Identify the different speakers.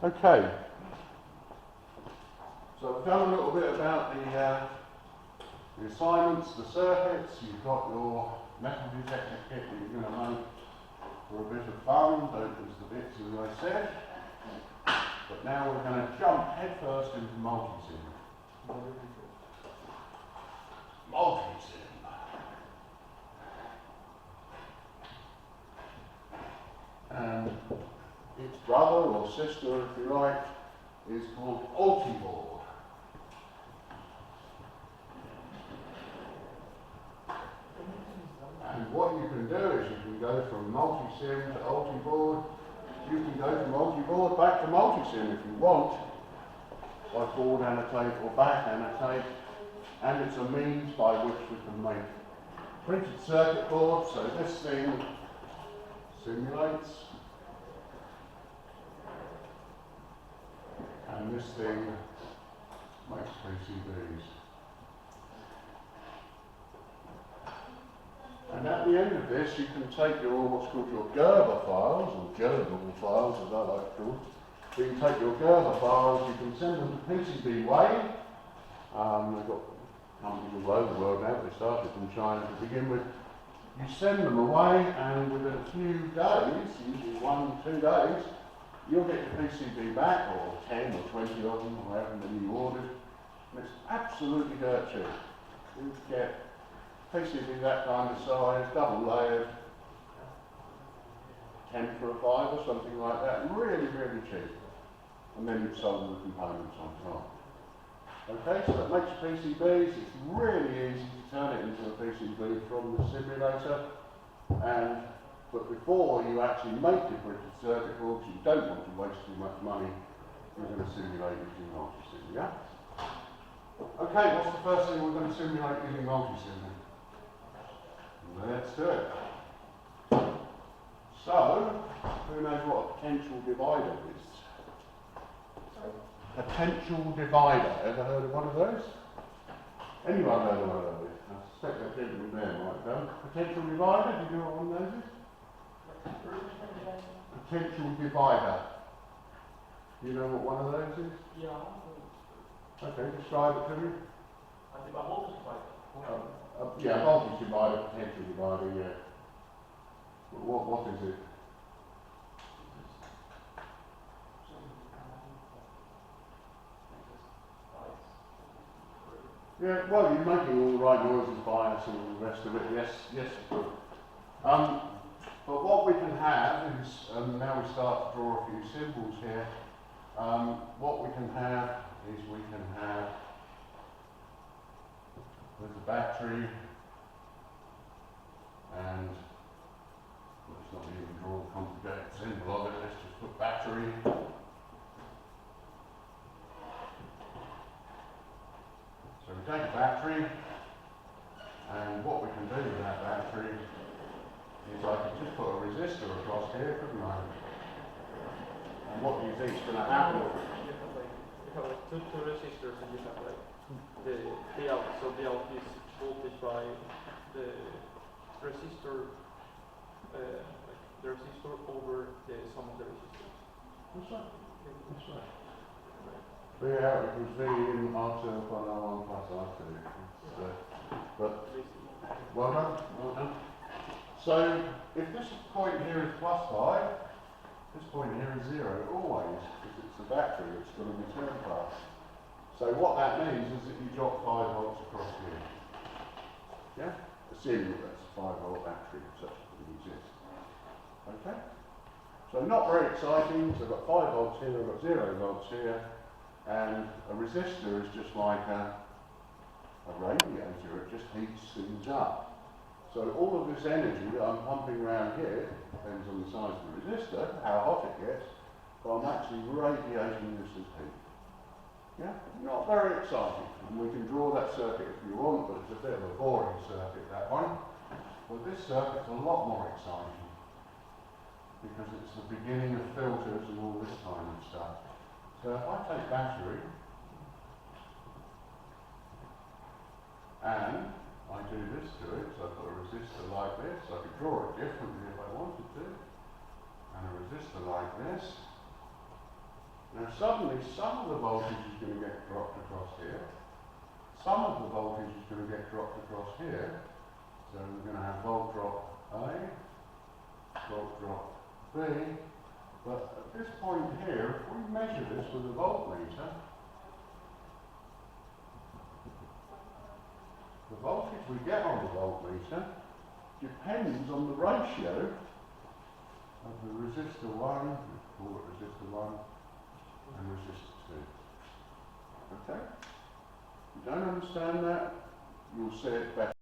Speaker 1: Okay, so we've done a little bit about the assignments, the circuits. You've got your metal detector kit that you're going to make for a bit of fun. Don't lose the bits, as I said. But now we're going to jump headfirst into multi-sim. Multi-sim. And its brother or sister, if you like, is called Altiboard. And what you can do is you can go from multi-sim to Altiboard. You can go from Altiboard back to multi-sim if you want, by forward annotate or back annotate. And it's a means by which we can make printed circuit boards. So this thing simulates, and this thing makes PCBs. And at the end of this, you can take your what's called your Gerber files, or Gerber files as I like to call them. So you can take your Gerber files, you can send them to PCBWay. They've got companies all over the world now, they started in China to begin with. You send them away, and within a few days, usually 1-2 days, you'll get your PCB back, or 10 or 20 of them, or however many you ordered. And it's absolutely dirt cheap. You get PCB that kind of size, double layered, 10 for a 5 or something like that, and really, really cheap. And then you've sold the components on top. Okay, so it makes PCBs. It's really easy to turn it into a PCB from the simulator. But before you actually make your printed circuit boards, you don't want to waste too much money. You're going to simulate using multi-sim, yeah? Okay, what's the first thing we're going to simulate using multi-sim? Let's do it. So, who knows what a potential divider is? Potential divider. Ever heard of one of those? Anyone heard of one of those? I suspect that gentleman there might have. Potential divider, do you know what one of those is? Potential divider. Do you know what one of those is?
Speaker 2: Yeah.
Speaker 1: Okay, describe it to me.
Speaker 2: I think a voltage divider.
Speaker 1: Yeah, voltage divider, potential divider, yeah. What is it? Yeah, well, you're making all the right noises, bias and all the rest of it, yes, good. But what we can have is, now we start to draw a few symbols here, what we can have is we can have, with the battery, and let's not even draw a complicated symbol of it, let's just put battery. So we take a battery, and what we can do with that battery is I can just put a resistor across here, couldn't I? And what do you think is going to happen?
Speaker 2: You have like two resistors, and you have like the out. So the out is voltage by the resistor, the resistor over the sum of the resistors.
Speaker 1: That's right. That's right. V out equals V in R2 upon R1 plus R2. So, but, well done, well done. So, if this point here is plus 5, this point here is 0, always, because it's the battery, it's going to be turned fast. So what that means is that you drop 5 volts across here. Yeah? Assuming that's a 5 volt battery, such as it exists. Okay? So not very exciting, so I've got 5 volts here, I've got 0 volts here, and a resistor is just like a radiator, it just heats things up. So all of this energy that I'm pumping around here, depends on the size of the resistor, how hot it gets, but I'm actually radiating this as heat. Yeah? Not very exciting. And we can draw that circuit if you want, but it's a bit of a boring circuit, that one. But this circuit's a lot more exciting, because it's the beginning of filters and all this kind of stuff. So if I take battery, and I do this to it, so I put a resistor like this, I could draw it differently if I wanted to, and a resistor like this, Now suddenly some of the voltage is going to get dropped across here. Some of the voltage is going to get dropped across here. So we're going to have volt drop A, volt drop B. But at this point here, if we measure this with a voltmeter, the voltage we get on the voltmeter depends on the ratio of the resistor 1, call it resistor 1, and resistor 2. Okay? If you don't understand that, you'll see it better.